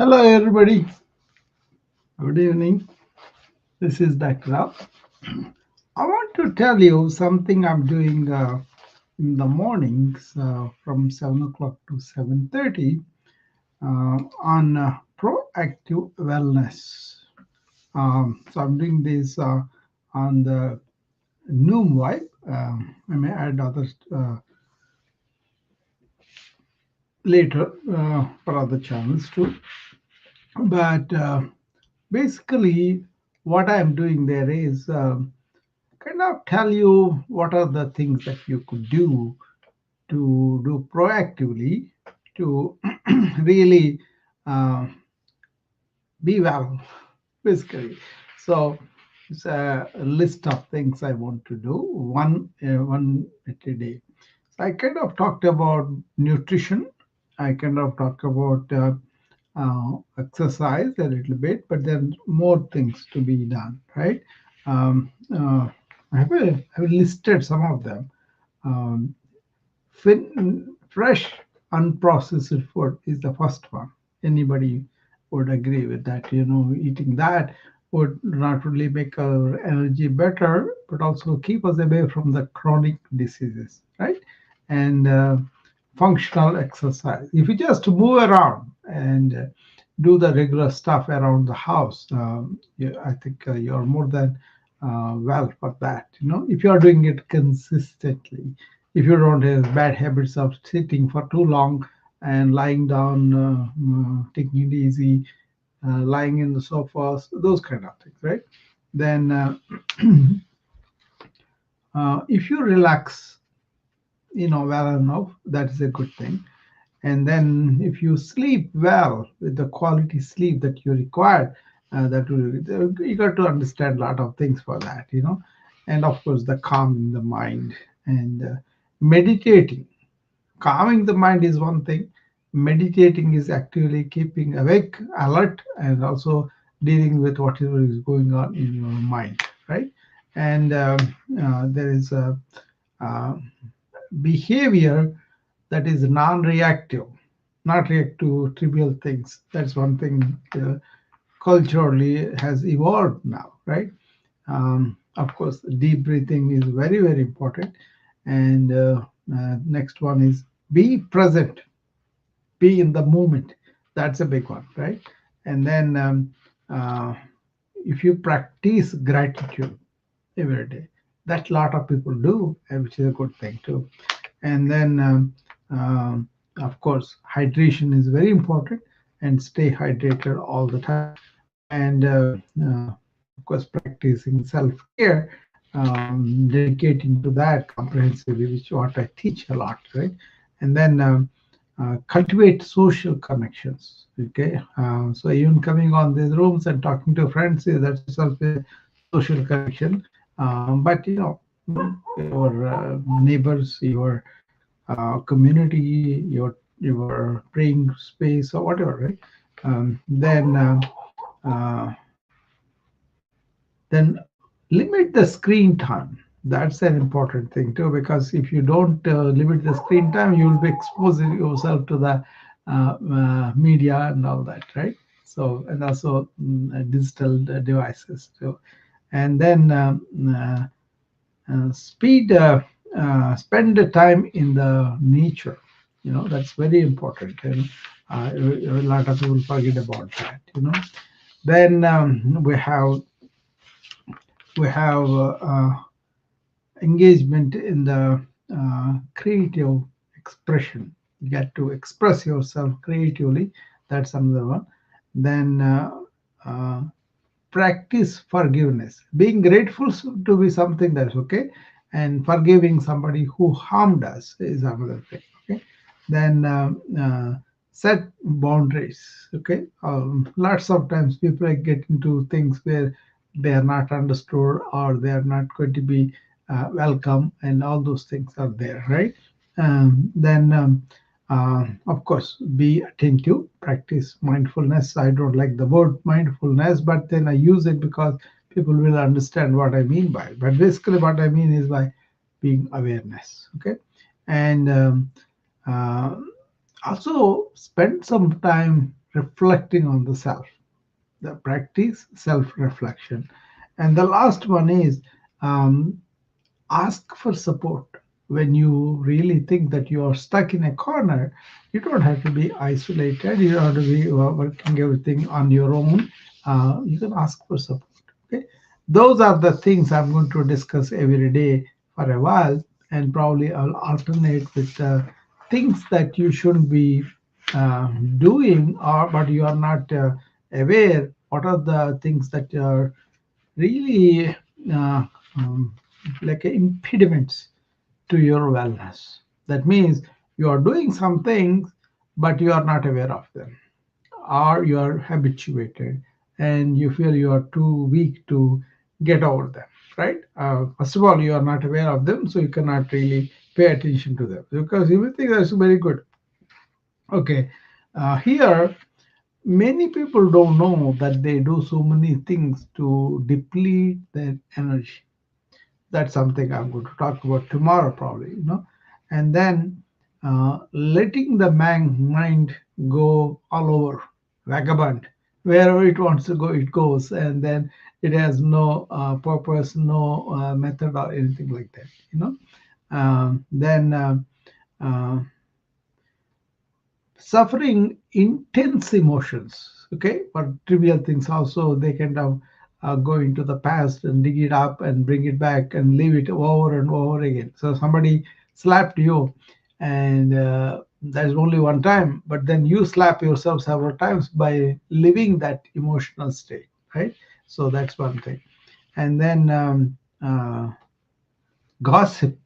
Hello, everybody. Good evening. This is Dr. Rao. I want to tell you something I'm doing in the mornings from 7 o'clock to 7:30 on proactive wellness. So I'm doing this on the Noom Vibe. I may add others later for other channels too. But basically, what I'm doing there is kind of tell you what are the things that you could do to do proactively to really uh, be well, basically. So it's a list of things I want to do, one at a day. So I kind of talked about nutrition. I kind of talked about exercise a little bit, but there's more things to be done, right? Um, uh, I have listed some of them. Um, Fresh, unprocessed food is the first one. Anybody would agree with that. Eating that would not only make our energy better, but also keep us away from the chronic diseases, right? And functional exercise. If you just move around and do the regular stuff around the house, I think you're more than well for that. If you are doing it consistently, if you don't have bad habits of sitting for too long and lying down, taking it easy, lying in the sofas, those kind of things, right? Then, if you relax, well enough, that is a good thing. And then if you sleep well with the quality sleep that you require, that will, you got to understand a lot of things for that. And of course, the calming the mind and meditating. Calming the mind is one thing. Meditating is actually keeping awake, alert, and also dealing with whatever is going on in your mind, right? And there is a uh, behavior that is non-reactive, not react to trivial things. That's one thing culturally has evolved now, right? Of course, deep breathing is very, very important. And next one is be present, be in the moment. That's a big one, right? And then uh, if you practice gratitude every day, that a lot of people do, which is a good thing too. And then of course, hydration is very important, and stay hydrated all the time. And of course, practicing self-care, dedicating to that comprehensively, which what I teach a lot, right? And then cultivate social connections. Okay, so even coming on these rooms and talking to friends, that's itself a social connection. But your neighbors, your community, your praying space or whatever, right? Then then limit the screen time. That's an important thing too, because if you don't limit the screen time, you will be exposing yourself to the media and all that, right? So, and also digital devices too. And then speed spend the time in the nature. That's very important, and a lot of people forget about that. Then we have engagement in the creative expression. You get to express yourself creatively. That's another one. Then uh, practice forgiveness. Being grateful to be something that's okay, and forgiving somebody who harmed us is another thing. Okay, then set boundaries. Okay, lots of times people get into things where they are not understood or they are not going to be welcome, and all those things are there, right? Then of course, be attentive, practice mindfulness. I don't like the word mindfulness, but then I use it because people will understand what I mean by it. But basically, what I mean is by being awareness. Okay, and uh, also spend some time. reflecting on the self, the practice self-reflection. And the last one is, um, ask for support. When you really think that you are stuck in a corner, you don't have to be isolated, you don't have to be working everything on your own. You can ask for support. Okay, those are the things I'm going to discuss every day for a while, and probably I'll alternate with things that you shouldn't be doing, or but you are not aware what are the things that are really uh, um, like impediments to your wellness. That means you are doing some things, but you are not aware of them, or you are habituated and you feel you are too weak to get over them, right? First of all, you are not aware of them, so you cannot really pay attention to them because you will think that's very good. Okay, here many people don't know that they do so many things to deplete their energy. That's something I'm going to talk about tomorrow, probably, and then letting the mind go all over, vagabond, wherever it wants to go, it goes, and then it has no purpose, no method, or anything like that. Then uh, suffering intense emotions. Okay, but trivial things also they kind of go into the past and dig it up and bring it back and leave it over and over again. So somebody slapped you, and there's only one time, but then you slap yourself several times by living that emotional state, right? So that's one thing. And then gossip.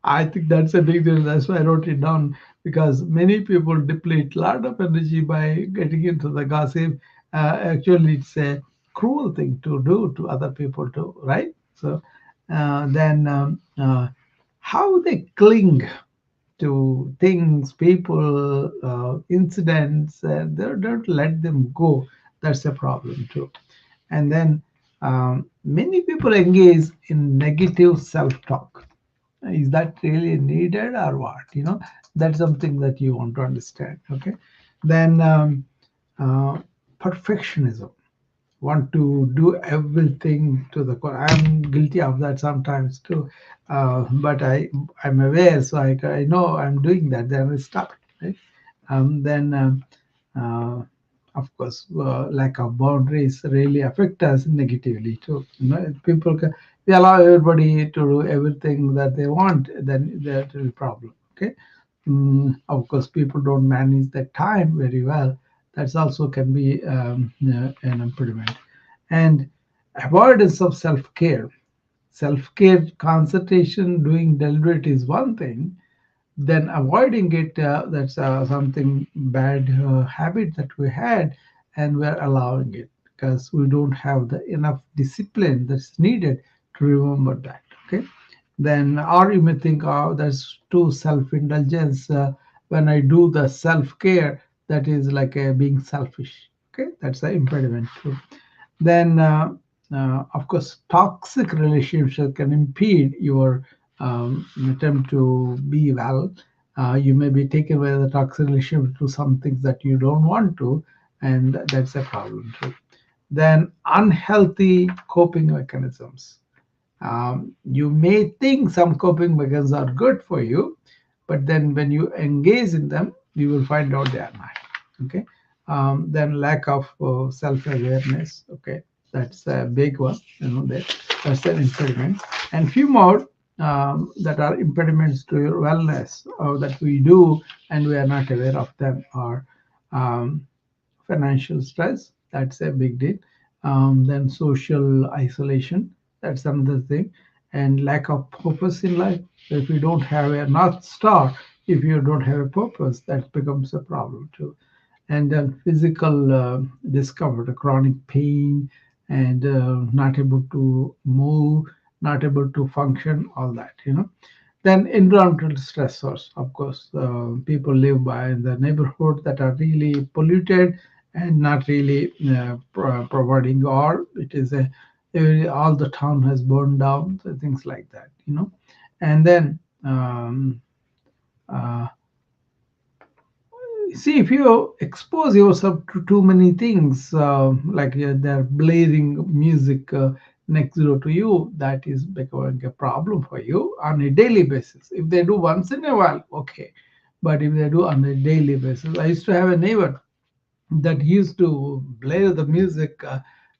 I think that's a big deal. That's why I wrote it down, because many people deplete a lot of energy by getting into the gossip. Actually, it's a cruel thing to do to other people too, right? So then how they cling to things, people, incidents, and they don't let them go. That's a problem too. And then many people engage in negative self-talk. Is that really needed or what? That's something that you want to understand. Okay, then uh, perfectionism, want to do everything to the core. I'm guilty of that sometimes too, but I'm aware, so I know I'm doing that, then I stop it, right? Then uh, of course, lack of boundaries really affect us negatively too. People we allow everybody to do everything that they want, then that is a problem. Okay, of course, people don't manage their time very well. That's also can be an impediment. And avoidance of self-care. Self-care concentration, doing deliberate is one thing, then avoiding it, that's something bad habit that we had, and we're allowing it because we don't have the enough discipline that's needed to remember that. Okay, then or you may think, oh, that's too self-indulgence. When I do the self-care, that is like being selfish. Okay, that's the impediment too. Then of course toxic relationship can impede your attempt to be well. You may be taken by the toxic relationship to some things that you don't want to, and that's a problem too. Then unhealthy coping mechanisms. You may think some coping mechanisms are good for you, but then when you engage in them, you will find out they are not. Okay. Then lack of self-awareness. Okay, that's a big one. That's an impediment, and few more that are impediments to your wellness that we do and we are not aware of them are um, financial stress. That's a big deal. Then social isolation. That's another thing, and lack of purpose in life. If you don't have a north star, if you don't have a purpose, that becomes a problem too. And then physical discomfort, chronic pain, and not able to move, not able to function, all that. Then environmental stressors, of course, people live by in the neighborhood that are really polluted and not really providing, or it is all the town has burned down, so things like that. And then uh, See, if you expose yourself to too many things, like they're blaring music next door to you, that is becoming a problem for you on a daily basis. If they do once in a while, okay. But if they do on a daily basis, I used to have a neighbor that used to blare the music.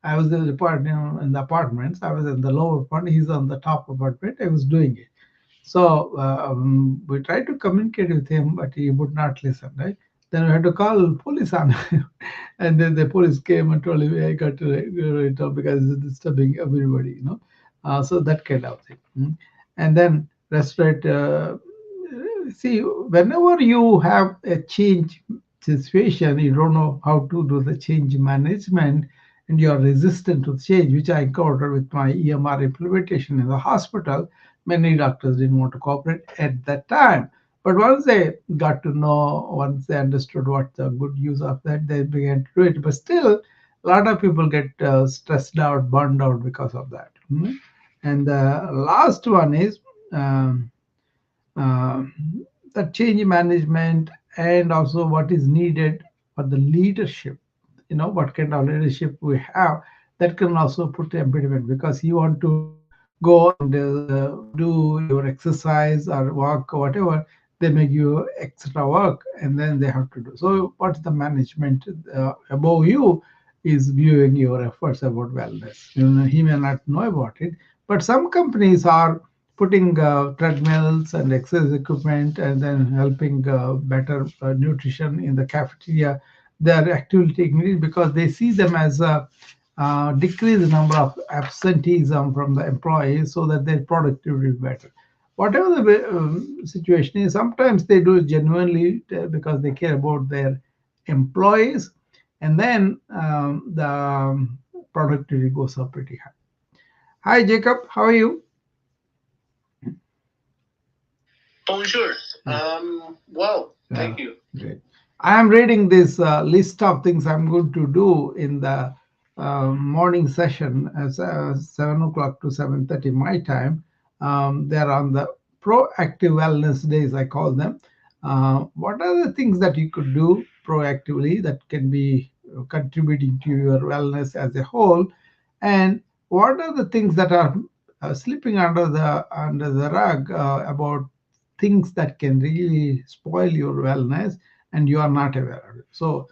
I was in the apartment, in the apartments. I was in the lower part. He's on the top apartment. I was doing it. So we tried to communicate with him, but he would not listen. Right? Then we had to call police on him, and then the police came and told him, "I got to it off because it's disturbing everybody." So that kind of thing. And then restaurant. See, whenever you have a change situation, you don't know how to do the change management, and you are resistant to change, which I encountered with my EMR implementation in the hospital. Many doctors didn't want to cooperate at that time. But once they got to know, once they understood what the good use of that, they began to do it. But still, a lot of people get stressed out, burned out because of that. And the last one is um, uh, the change management, and also what is needed for the leadership. What kind of leadership we have, that can also put impediment, because you want to go and do your exercise or walk or whatever, they make you extra work, and then they have to do. So what's the management above you is viewing your efforts about wellness. He may not know about it, but some companies are putting treadmills and exercise equipment, and then helping better nutrition in the cafeteria. They are actually taking it because they see them as a decrease the number of absenteeism from the employees, so that their productivity is better. Whatever the situation is, sometimes they do it genuinely because they care about their employees, and then the productivity goes up pretty high. Hi, Jacob. How are you? Bonjour. Well, Yeah, thank you. great. I am reading this list of things I'm going to do in the morning session at 7 o'clock to 7:30 my time. They're on the proactive wellness days, I call them. What are the things that you could do proactively that can be contributing to your wellness as a whole? And what are the things that are slipping under the rug about things that can really spoil your wellness, and you are not aware of it? So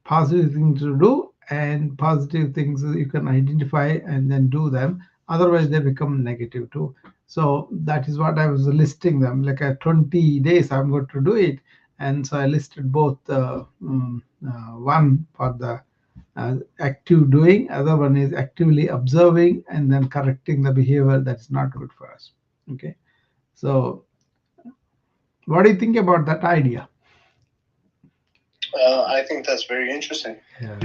positive things to do, and positive things you can identify and then do them. Otherwise they become negative too. So that is what I was listing them, like a 20 days I'm going to do it. And so I listed both one for the active doing, other one is actively observing and then correcting the behavior that's not good for us. Okay. So what do you think about that idea? I think that's very interesting. Yeah.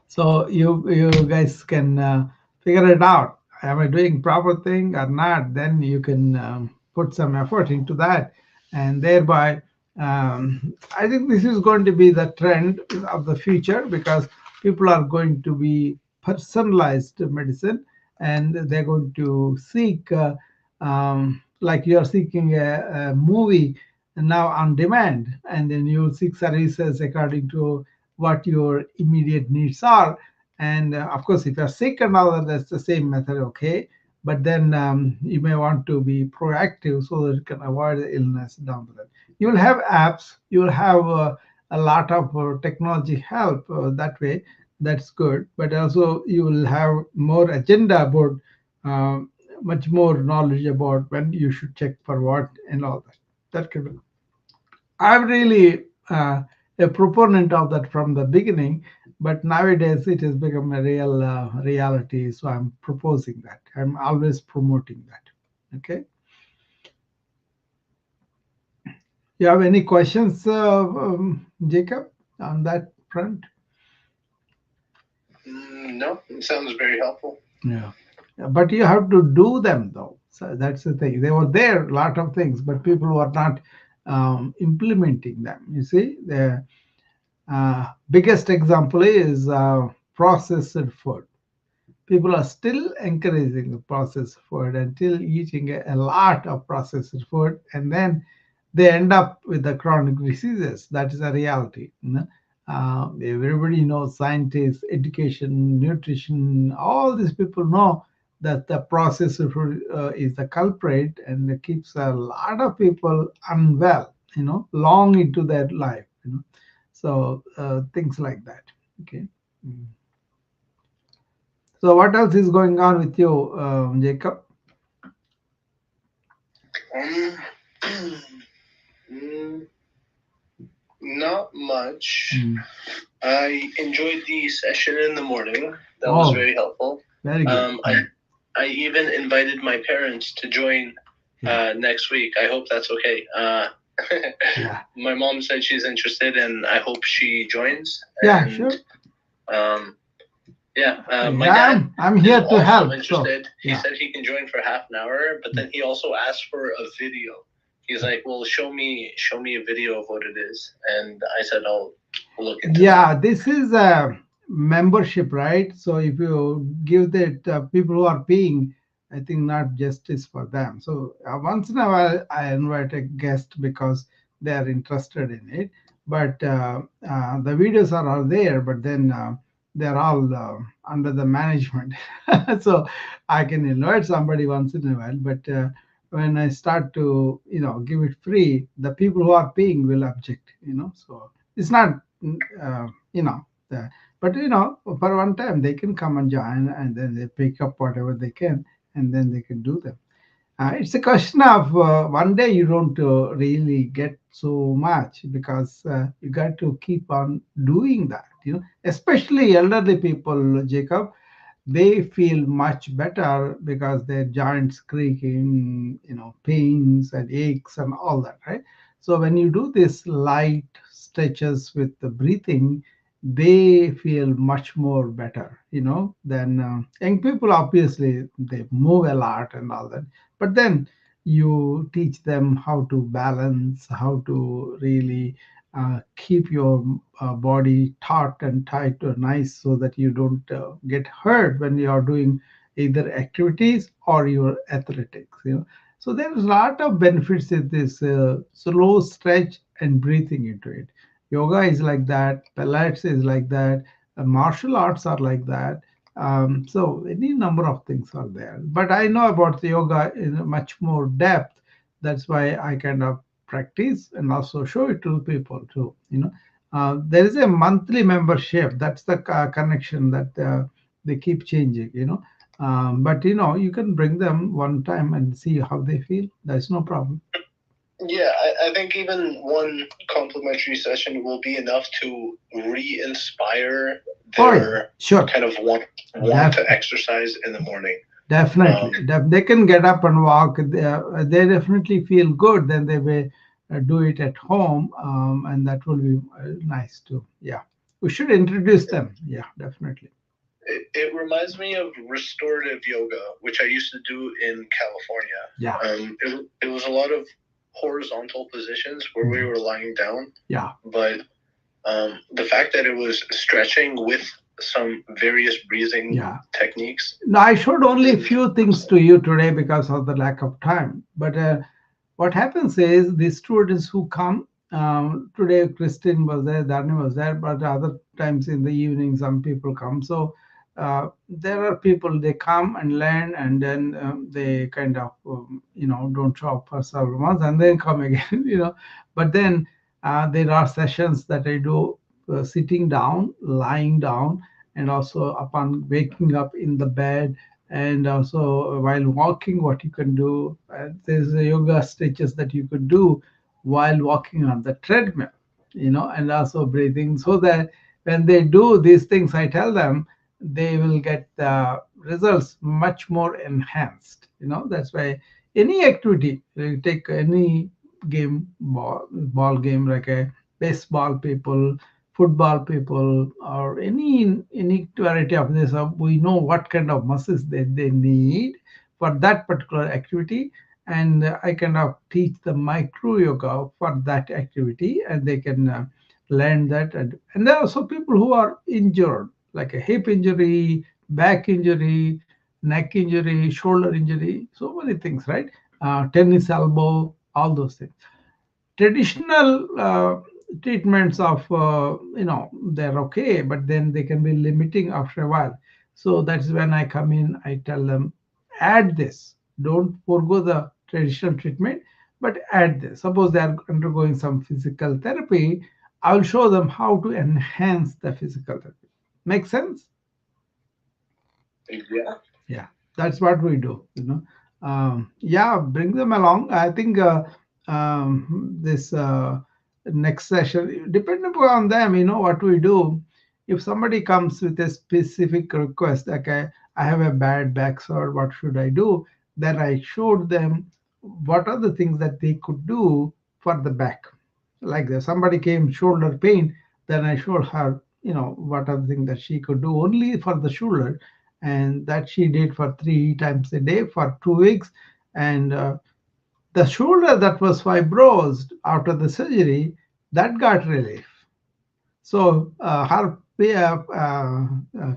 So you guys can figure it out. Am I doing proper thing or not? Then you can put some effort into that, and thereby, I think this is going to be the trend of the future, because people are going to be personalized medicine, and they're going to seek, like you are seeking a movie now on demand, and then you seek services according to what your immediate needs are. And of course, if you're sick and all that, that's the same method, okay. But then you may want to be proactive so that you can avoid the illness down the line. You will have apps, you will have a lot of technology help that way. That's good. But also, you will have more agenda about uh, much more knowledge about when you should check for what and all that. That could be. I'm really a proponent of that from the beginning, but nowadays it has become a real reality. So I'm proposing that. I'm always promoting that. Okay. You have any questions, Jacob, on that front? No, it sounds very helpful. Yeah. But you have to do them though. So that's the thing. They were there, a lot of things, but people were not implementing them. You see, the biggest example is processed food. People are still encouraging the processed food until eating a lot of processed food, and then they end up with the chronic diseases. That is a reality. Everybody knows, scientists, education, nutrition, all these people know that the processor is the culprit, and it keeps a lot of people unwell, long into their life. So things like that. Okay. Mm. So what else is going on with you, Jacob? Um, mm, not much. Mm. I enjoyed the session in the morning. That was Oh, very helpful. very good. I even invited my parents to join Yeah. next week. I hope that's okay. Yeah. My mom said she's interested, and I hope she joins. Yeah, And sure. yeah, my Yeah, dad I'm is here to also help. So, interested. He yeah. said he can join for half an hour, but then he also asked for a video. He's like, "Well, show me a video of what it is," and I said, "I'll look into that." Yeah, this is a membership, right? So if you give that people who are paying, I think not justice for them. So once in a while, I invite a guest because they are interested in it. But the videos are all there, but then they're all under the management. So I can invite somebody once in a while, but when I start to, give it free, the people who are paying will object. So it's not uh, you know the, but for one time they can come and join, and then they pick up whatever they can, and then they can do them. It's a question of one day you don't really get so much, because you got to keep on doing that, especially elderly people, Jacob. They feel much better because their joints creaking, pains and aches and all that, right? So when you do this light stretches with the breathing, they feel much more better, than young people. Obviously, they move a lot and all that, but then you teach them how to balance, how to really keep your body taut and tight or nice, so that you don't get hurt when you are doing either activities or your athletics. So there's a lot of benefits in this slow stretch and breathing into it. Yoga is like that, Pilates is like that, martial arts are like that. So any number of things are there, but I know about the yoga in a much more depth. That's why I kind of practice and also show it to people too. There is a monthly membership. That's the connection that they keep changing. But you can bring them one time and see how they feel. There's no problem. Yeah, I think even one complimentary session will be enough to re-inspire Oh yeah, their sure. kind of want to exercise in the morning. Definitely. They can get up and walk. They definitely feel good. Then they will do it at home, and that will be nice too. Yeah, we should introduce them. Yeah, definitely. It reminds me of restorative yoga, which I used to do in California. Yeah. It was a lot of horizontal positions where we were lying down. Yeah. But the fact that it was stretching with some various breathing techniques. No, I showed only a few things to you today because of the lack of time. But what happens is the students who come today, Christine was there, Dharni was there, but other times in the evening, some people come. So there are people, they come and learn, and then they kind of don't show up for several months and then come again. But then there are sessions that I do sitting down, lying down, and also upon waking up in the bed, and also while walking, what you can do. There's a yoga stretches that you could do while walking on the treadmill, and also breathing, so that when they do these things, I tell them, they will get the results much more enhanced. That's why any activity, you take any game, ball game, like a baseball people, football people, or any variety of this, we know what kind of muscles they need for that particular activity. And I kind of teach the micro yoga for that activity, and they can learn that. And there are also people who are injured, like a hip injury, back injury, neck injury, shoulder injury, so many things, right? Tennis elbow, all those things. traditional treatments of they're okay, but then they can be limiting after a while. So that's when I come in. I tell them, add this. Don't forego the traditional treatment, but add this. Suppose they are undergoing some physical therapy, I'll show them how to enhance the physical therapy. Make sense? Yeah. Yeah, that's what we do. Yeah, bring them along. I think this next session, depending upon them, what we do. If somebody comes with a specific request, like I have a bad back sore, what should I do? Then I showed them what are the things that they could do for the back. Like somebody came shoulder pain, then I showed her, what are the things that she could do only for the shoulder, and that she did for 3 times a day for 2 weeks. And the shoulder that was fibrosed after the surgery, that got relief. So her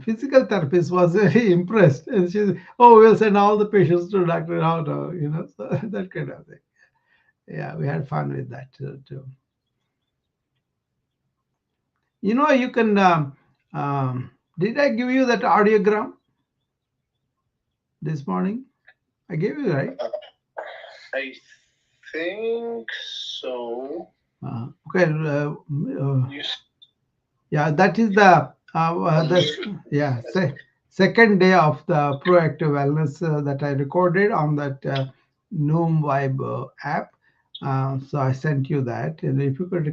physical therapist was very impressed, and she said, "Oh, we'll send all the patients to Dr. How," so that kind of thing. Yeah, we had fun with that too. You can. Did I give you that audiogram this morning? I gave you, right? I think so. Okay. Yeah, that is second day of the proactive wellness that I recorded on that Noom Vibe app. So I sent you that, and if you could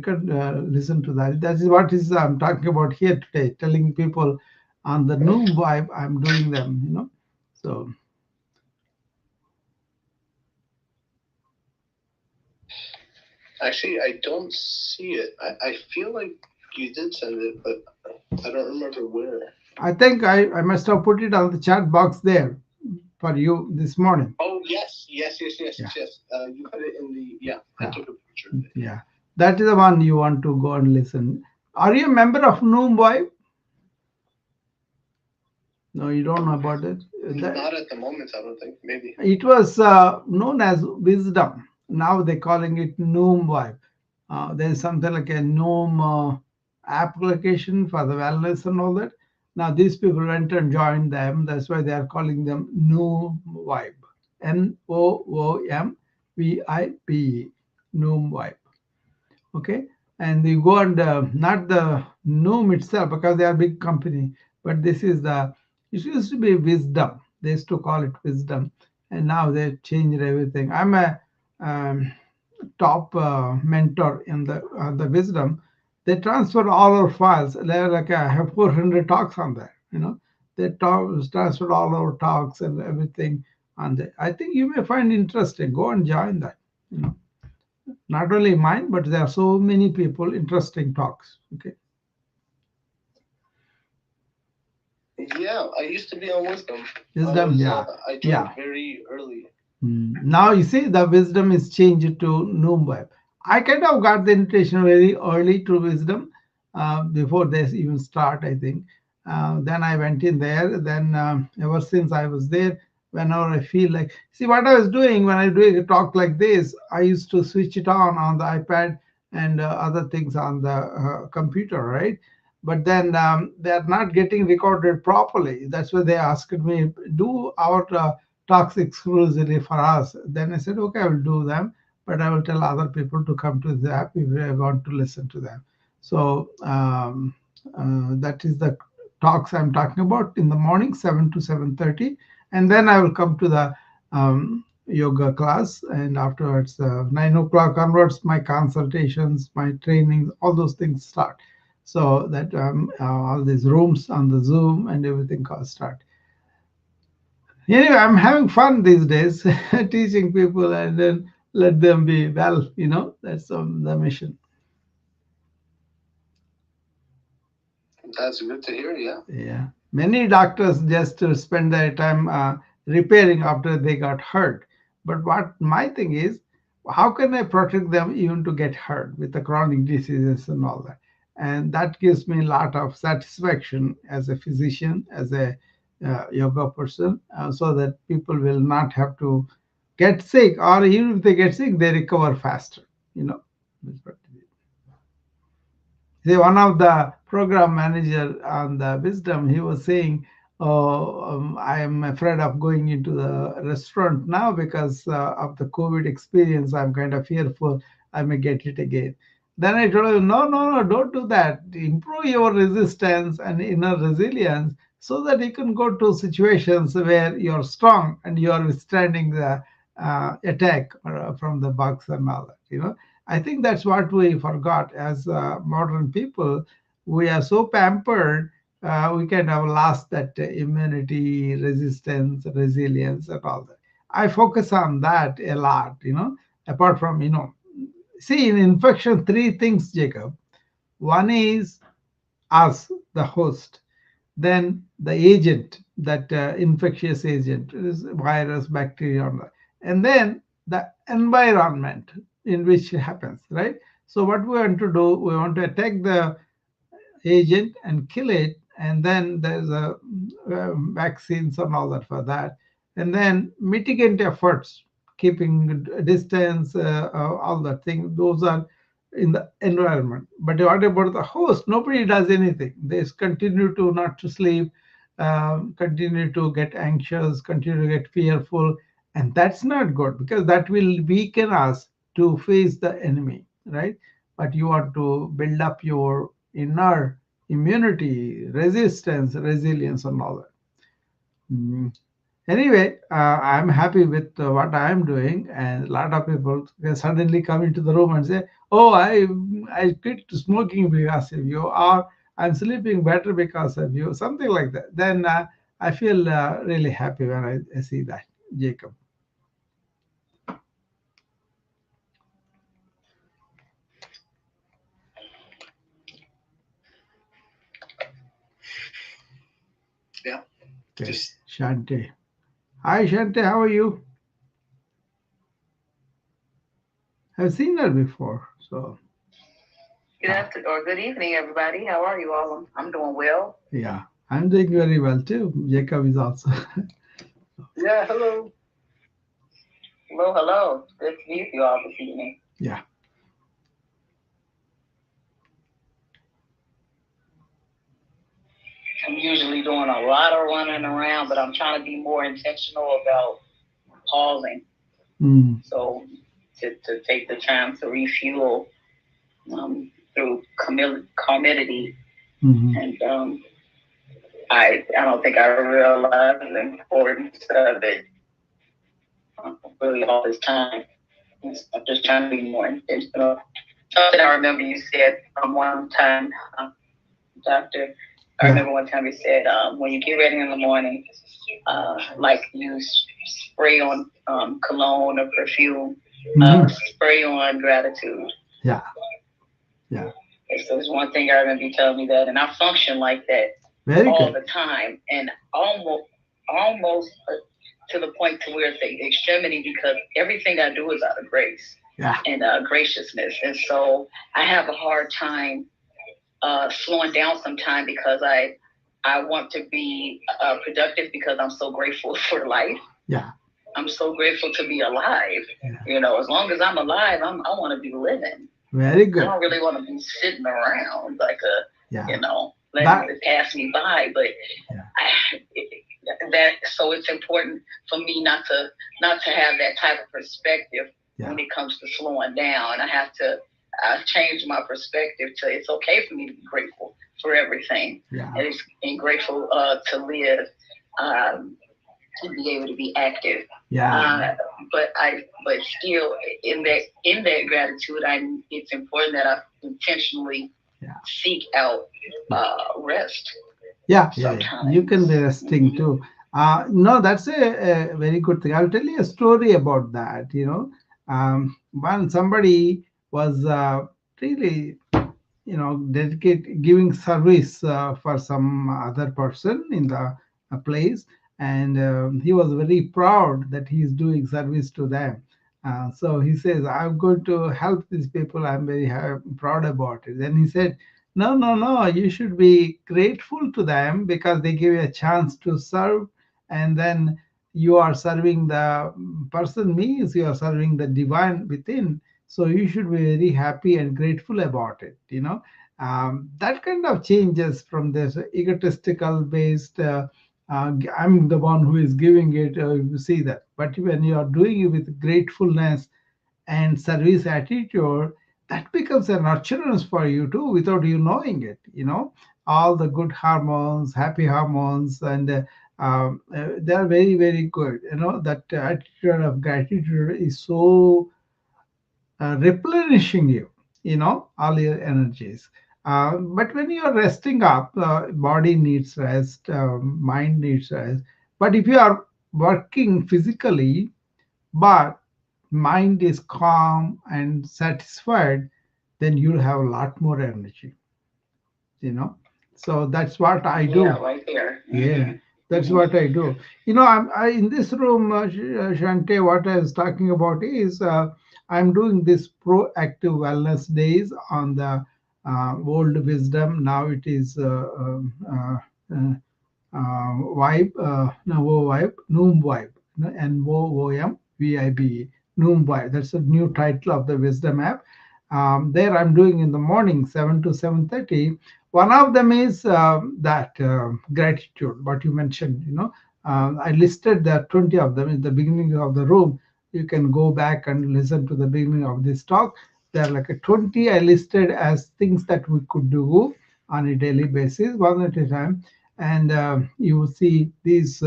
listen to that, that is what is I'm talking about here today, telling people on the Noom Vibe I'm doing them. So actually, I don't see it. I feel like you did send it, but I don't remember where. I think I must have put it on the chat box there for you this morning. Oh, yes. You put it in the, I took a picture of it. Yeah, that is the one you want to go and listen. Are you a member of Noom Vibe? No, you don't know about it. Not at the moment, I don't think. Maybe. It was known as Wisdom. Now they're calling it Noom Vibe. There's something like a Noom application for the wellness and all that. Now these people went and joined them. That's why they are calling them Noom Vibe. NOOMVIBE. Noom Vibe. Okay, and you go and not the Noom itself, because they are big company, but this is it used to be Wisdom. They used to call it Wisdom, and now they changed everything. I'm a top mentor in the Wisdom. They transfer all our files. They're like I have 400 talks on there. They transfer all our talks and everything on there. I think you may find interesting. Go and join that. Not only mine, but there are so many people, interesting talks. Okay. Yeah, I used to be on Wisdom. I joined very early. Now you see the Wisdom is changed to Noom Vibe. I kind of got the invitation very early to Wisdom, before they even start, I think. Then I went in there. Then ever since I was there, whenever I feel like, see what I was doing when I do a talk like this, I used to switch it on the iPad and other things on the computer, right? But then they're not getting recorded properly. That's why they asked me, do our talks exclusively for us. Then I said, okay, I will do them, but I will tell other people to come to the app if they want to listen to them. So that is the talks I'm talking about in the morning, 7 to 7:30, and then I will come to the yoga class, and afterwards 9 o'clock onwards, my consultations, my trainings, all those things start. So that all these rooms on the Zoom and everything start. Anyway, I'm having fun these days teaching people and then let them be well. That's the mission. That's good to hear. Yeah. Many doctors just spend their time repairing after they got hurt. But what my thing is, how can I protect them even to get hurt with the chronic diseases and all that? And that gives me a lot of satisfaction as a physician, as a yoga person, so that people will not have to get sick, or even if they get sick, they recover faster. See, one of the program manager on the Wisdom, he was saying, "Oh, I am afraid of going into the restaurant now because of the COVID experience. I'm kind of fearful I may get it again." Then I told him, "No, no, no, don't do that. Improve your resistance and inner resilience so that you can go to situations where you're strong and you are withstanding the attack from the bugs and all that. I think that's what we forgot as modern people. We are so pampered, we kind of lost that immunity, resistance, resilience, and all that. I focus on that a lot, apart from, see, in infection, three things, Jacob. One is us, the host, then the agent, that infectious agent, is virus, bacteria, and then the environment in which it happens, right? So what we want to do, we want to attack the agent and kill it, and then there's a vaccines and all that for that, and then mitigant efforts, keeping distance, all that thing. Those are in the environment. But what about the host? Nobody does anything. They just continue to not to sleep, continue to get anxious, continue to get fearful, and that's not good because that will weaken us to face the enemy, right? But you want to build up your inner immunity, resistance, resilience, and all that. Mm. Anyway, I'm happy with what I am doing, and a lot of people can suddenly come into the room and say, "Oh, I quit smoking because of you," or "I'm sleeping better because of you," something like that. Then I feel really happy when I see that, Jacob. Yeah. Okay. Shante. Hi, Shante. How are you? I've seen her before, so. Good afternoon or good evening, everybody. How are you all? I'm doing well. Yeah, I'm doing very well too. Jacob is also. Yeah. Hello. Hello, hello. Good to meet you all this evening. Yeah. I'm usually doing a lot of running around, but I'm trying to be more intentional about pausing. So to take the time to refuel through community. And I don't think I realized the importance of it really all this time. I'm just trying to be more intentional. Something I remember you said one time, Doctor. I remember one time you said when you get ready in the morning, like you spray on cologne or perfume, spray on gratitude. Yeah. Yeah. So it's one thing I remember you telling me that, and I function like that all the time, and almost to the point to where it's the extremity because everything I do is out of grace and graciousness, and so I have a hard time slowing down sometime because I want to be productive because I'm so grateful for life. Yeah. I'm so grateful to be alive. Yeah. As long as I'm alive, I want to be living. Very good. I don't really want to be sitting around like letting it pass me by. But so it's important for me not to have that type of perspective when it comes to slowing down. I've changed my perspective to it's okay for me to be grateful for everything. Yeah. And grateful to live, to be able to be active. Yeah. But still in that gratitude, it's important that I intentionally seek out rest. Yeah. You can be resting too. No, that's a very good thing. I'll tell you a story about that. When somebody was really, giving service for some other person in the place, and he was very proud that he is doing service to them. So he says, "I'm going to help these people. I'm very proud about it." Then he said, "No, no, no. You should be grateful to them because they give you a chance to serve, and then you are serving the person means you are serving the divine within. So you should be very happy and grateful about it. That kind of changes from this egotistical based. I'm the one who is giving it. You see that, but when you are doing it with gratefulness and service attitude, that becomes a nurturance for you too without you knowing it. All the good hormones, happy hormones, and they are very, very good. That attitude of gratitude is so replenishing you, all your energies. But when you are resting up, body needs rest, mind needs rest. But if you are working physically, but mind is calm and satisfied, then you'll have a lot more energy, you know. So that's what I Yeah, do. right there. Yeah, that's Hmm. what I do. In this room, Shante, what I was talking about is I'm doing this proactive wellness days on the old wisdom. Now it is vibe, Novo vibe, Noom vibe, NOOM Noom vibe. That's the new title of the wisdom app. There I'm doing in the morning, 7 to 7:30. One of them is that gratitude, what you mentioned. I listed the 20 of them in the beginning of the room. You can go back and listen to the beginning of this talk. There are like a 20 I listed as things that we could do on a daily basis, one at a time. And you will see these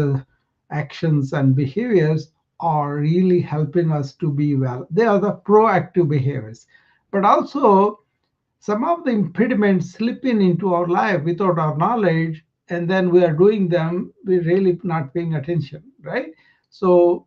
actions and behaviors are really helping us to be well. They are the proactive behaviors. But also, some of the impediments slip into our life without our knowledge, and then we are doing them, we're really not paying attention, right? So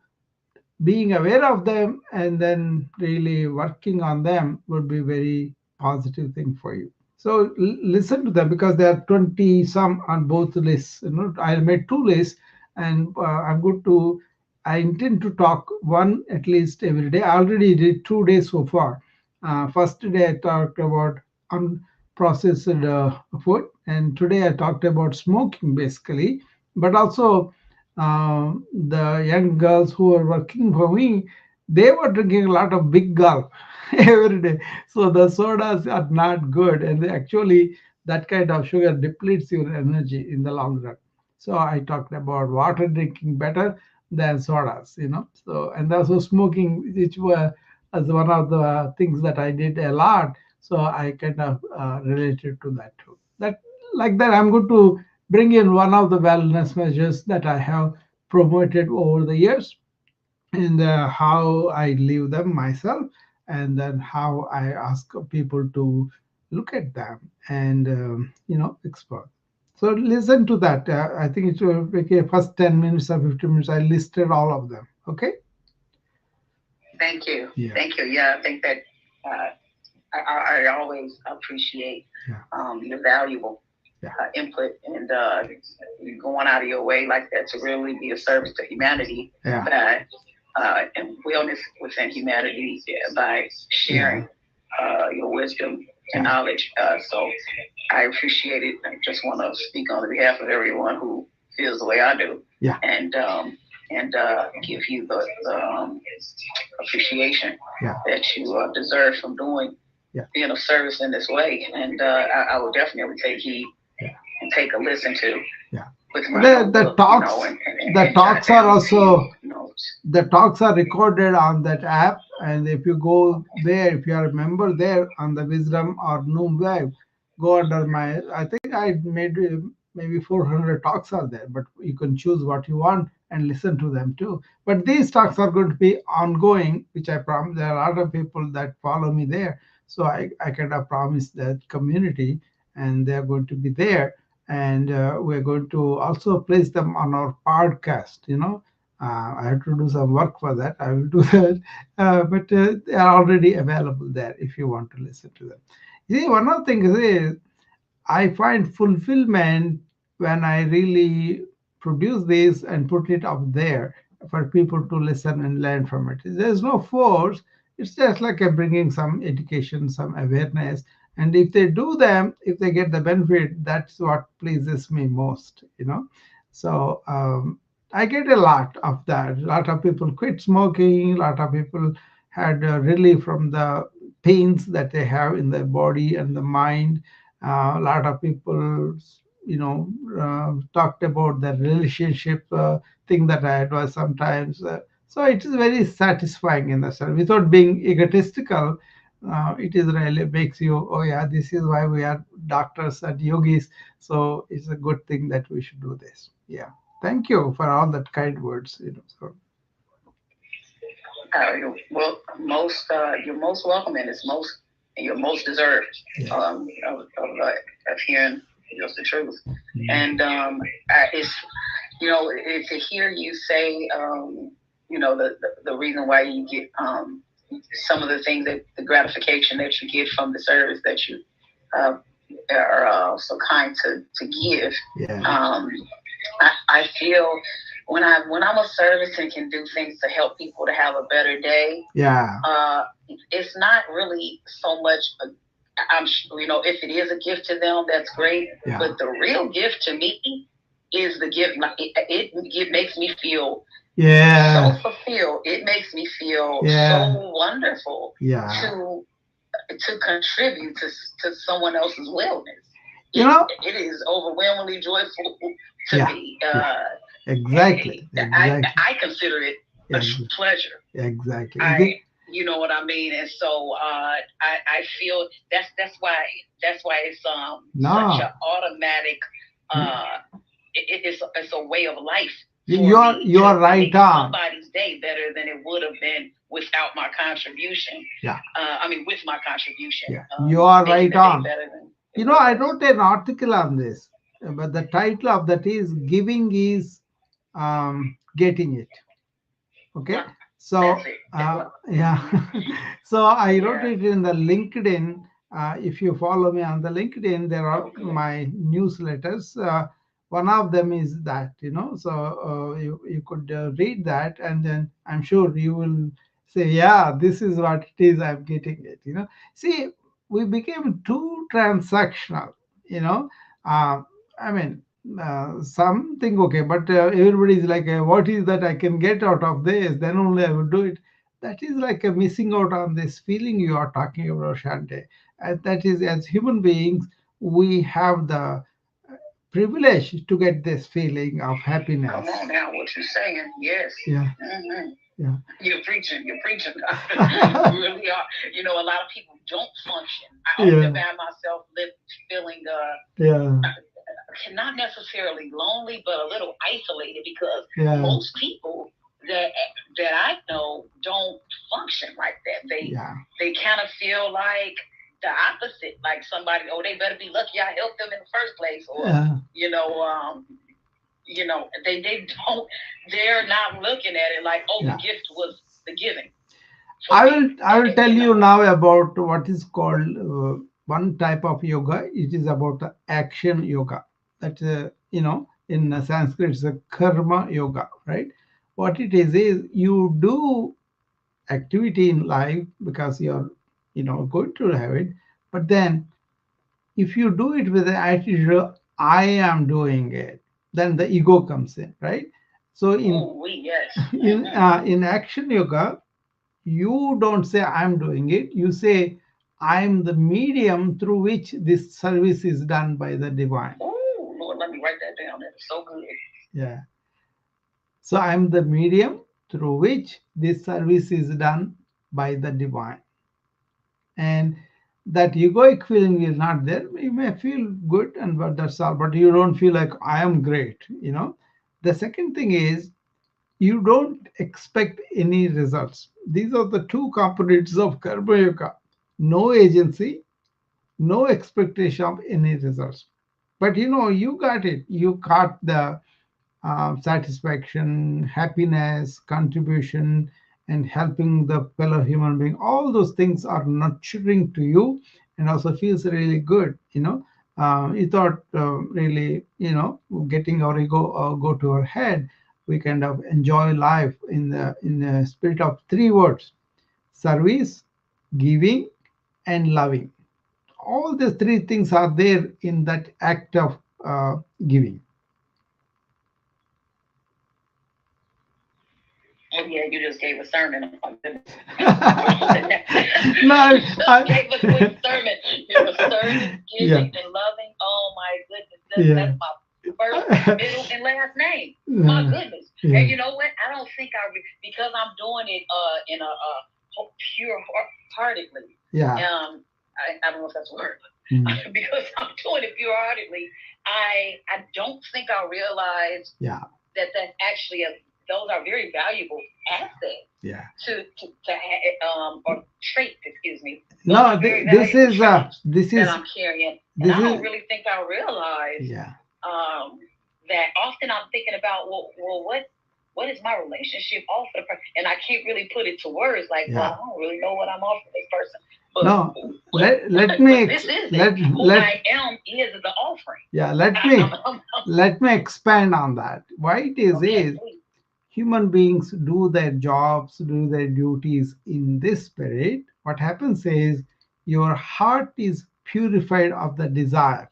being aware of them and then really working on them would be very positive thing for you. So listen to them because there are 20 some on both lists. I made two lists, and I'm going to. I intend to talk one at least every day. I already did 2 days so far. First day I talked about unprocessed food, and today I talked about smoking basically, but also the young girls who are working for me, they were drinking a lot of big gulp every day. So the sodas are not good, and actually that kind of sugar depletes your energy in the long run. So I talked about water drinking better than sodas, So and also smoking, which was as one of the things that I did a lot. So I kind of related to that too. That like that, I'm going to bring in one of the wellness measures that I have promoted over the years, and how I live them myself, and then how I ask people to look at them and explore. So listen to that. I think it will take a first 10 minutes or 15 minutes. I listed all of them. Okay. Thank you. Yeah. Thank you. Yeah, I think that uh, I always appreciate Yeah. your valuable Yeah. input and you going out of your way like that to really be a service to humanity. Yeah. And wellness within humanity by sharing your wisdom and knowledge. So I appreciate it. I just want to speak on behalf of everyone who feels the way I do. Yeah. And give you the appreciation that you deserve from doing being of service in this way. And I will definitely take heed and take a listen to. Yeah. The talks, the talks are also notes. The talks are recorded on that app, and if you go there, if you are a member there on the Wisdom or Noom Web, go under my. I think I made maybe 400 talks are there, but you can choose what you want and listen to them too. But these talks are going to be ongoing, which I promise. There are a lot of people that follow me there, so I kind of promise that community, and they are going to be there, and we're going to also place them on our podcast. I have to do some work for that. I will do that, but they are already available there if you want to listen to them. See, one of the things is I find fulfillment when I really produce this and put it up there for people to listen and learn from it. There's no force. It's just like a bringing some education, some awareness. And if they do them, if they get the benefit, that's what pleases me most. So I get a lot of that. A lot of people quit smoking. A lot of people had relief from the pains that they have in their body and the mind. A lot of people, talked about the relationship thing that I advise sometimes. So it is very satisfying in the sense, without being egotistical. It is really makes you, oh yeah, this is why we are doctors and yogis. So it's a good thing that we should do this. Yeah. Thank you for all that kind words. So. You're most welcome, and you're most deserved of hearing just the truth. Mm-hmm. And it's to hear you say the reason why you get some of the things, that the gratification that you get from the service that you are so kind to give. Yeah. I feel when I'm a service and can do things to help people to have a better day. Yeah. It's not really so much. If it is a gift to them, that's great. Yeah. But the real gift to me is the gift. It makes me feel so fulfilled. It makes me feel so wonderful. Yeah. To contribute to someone else's wellness. It is overwhelmingly joyful to me. Exactly. I consider it a pleasure. Exactly. You know what I mean? And so I feel that's why it's such an automatic. It's a way of life. You're right on. Somebody's day better than it would have been without my contribution. Yeah. With my contribution. Yeah. You are right on. I wrote an article on this, but the title of that is "Giving is Getting It." Okay. So so I wrote it in the LinkedIn. If you follow me on the LinkedIn, there are my newsletters. One of them is that, so you could read that, and then I'm sure you will say, yeah, this is what it is, I'm getting it. See, we became too transactional. Something okay, but everybody is like, what is that I can get out of this? Then only I will do it. That is like a missing out on this feeling you are talking about, Shante. And that is, as human beings, we have the privilege to get this feeling of happiness. Come on now, what you're saying? Yes. Yeah. Mm-hmm. Yeah. You're preaching. You really are. A lot of people don't function. I often find myself feeling not necessarily lonely, but a little isolated, because most people that I know don't function like that. They kind of feel like the opposite, like somebody, they better be lucky I helped them in the first place, or they don't. They're not looking at it like, the gift was the giving. I will tell you now about what is called one type of yoga. It is about action yoga. That in Sanskrit it's a karma yoga, right? What it is you do activity in life because you're going to have it, but then if you do it with the attitude, I am doing it, then the ego comes in, right? So in action yoga, you don't say I'm doing it, you say I'm the medium through which this service is done by the divine. Oh Lord, let me write that down. That's so good. Yeah. So I'm the medium through which this service is done by the divine. And that egoic feeling is not there. You may feel good, but that's all, but you don't feel like I am great. The second thing is, you don't expect any results. These are the two components of karma yoga. No agency, no expectation of any results. But you got it. You got the satisfaction, happiness, contribution, and helping the fellow human being. All those things are nurturing to you, and also feels really good. Without really, getting our ego go to our head. We kind of enjoy life in the spirit of three words: service, giving, and loving. All these three things are there in that act of giving. Yeah, you just gave a sermon. Oh, my goodness. No, Gave a quick sermon. You were serving, yeah, giving, and loving. Oh my goodness, yeah, that's my first, middle, and last name. My goodness. yeah, And you know what? I don't think because I'm doing it in a pure heartedly. yeah. I don't know if that's a word, Mm. but because I'm doing it pure heartedly, I don't think I realize Yeah, that that's actually those are very valuable assets yeah. to or traits, excuse me. Those No, are very this valuable is traits this that is I'm carrying, and this I don't is really think I realize yeah, that often I'm thinking about, well, what is my relationship offer? And I can't really put it to words like, yeah. well, I don't really know what I'm offering this person. But No, let but me this is let it. Who let I am is the offering. yeah, let me expand on that. Why it is Okay, human beings do their jobs, do their duties in this spirit. What happens is your heart is purified of the desire,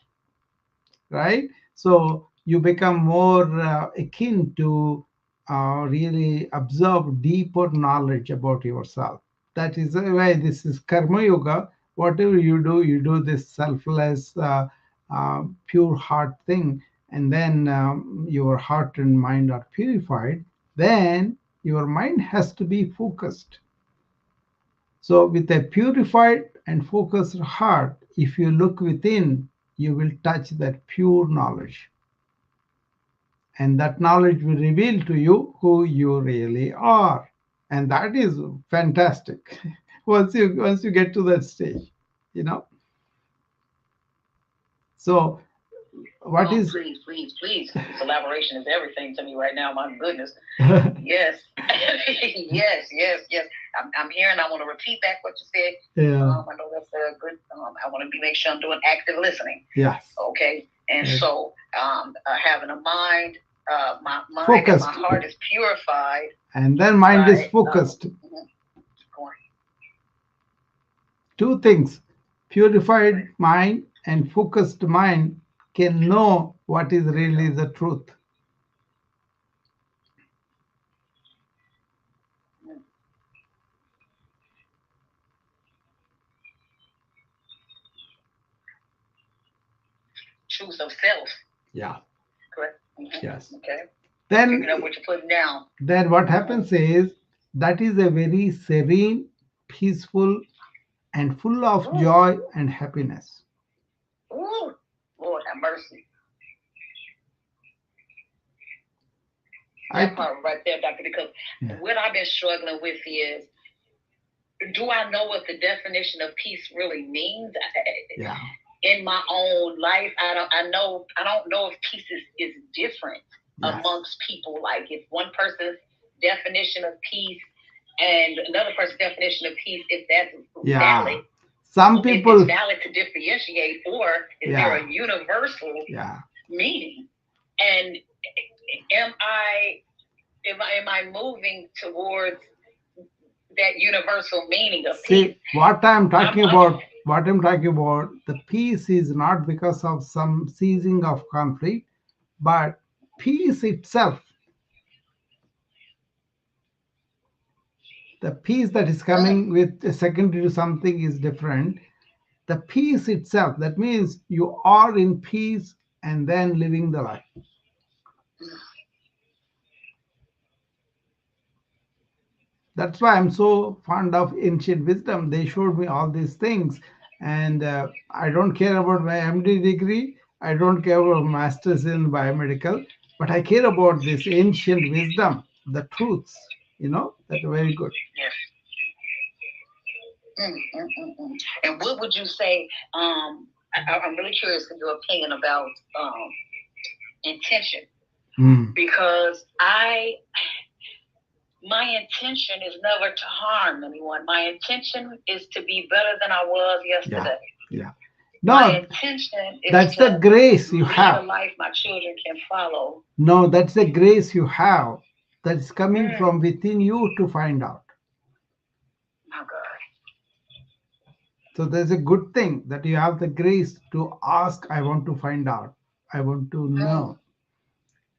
right? So you become more akin to really observe deeper knowledge about yourself. That is why this is Karma Yoga. Whatever you do this selfless, pure heart thing, and then your heart and mind are purified. Then your mind has to be focused. So, with a purified and focused heart, if you look within, you will touch that pure knowledge. And that knowledge will reveal to you who you really are. And that is fantastic once you get to that stage, you know. So, what is please. Collaboration is everything to me right now. My goodness. Yes. yes. I'm hearing. I want to repeat back what you said. Yeah. I know that's a good. I want to make sure I'm doing active listening. Yes. Okay. And yes. so, having a mind, my mind focused. and my heart is purified. And then mind is focused. Two things: purified mind and focused mind can know what is really the truth. Truth of self. Yeah. Correct. Mm-hmm. Yes. Okay. Then picking up what you're putting down. Then what happens is that is a very serene, peaceful, and full of joy and happiness. Ooh, Lord have mercy. That part right there, Doctor, because what I've been struggling with is, do I know what the definition of peace really means? Yeah. In my own life, I don't know if peace is different amongst people. Like if one person's definition of peace and another person's definition of peace, if that's valid. Some people, it's valid to differentiate, or is there a universal meaning? And am I moving towards that universal meaning of peace? What I'm talking about, the peace is not because of some ceasing of conflict, but peace itself. The peace that is coming with a secondary to something is different. The peace itself, that means you are in peace and then living the life. That's why I'm so fond of ancient wisdom. They showed me all these things, and I don't care about my MD degree. I don't care about master's in biomedical, but I care about this ancient wisdom, the truths, that are very good. Yes. And what would you say? I'm really curious in your opinion about intention, because my intention is never to harm anyone. My intention is to be better than I was yesterday. Yeah. No, my intention is that's the grace you have. A life my children can follow. No, that's the grace you have. That's coming from within you to find out. Oh God. So there's a good thing that you have the grace to ask. I want to find out. I want to know.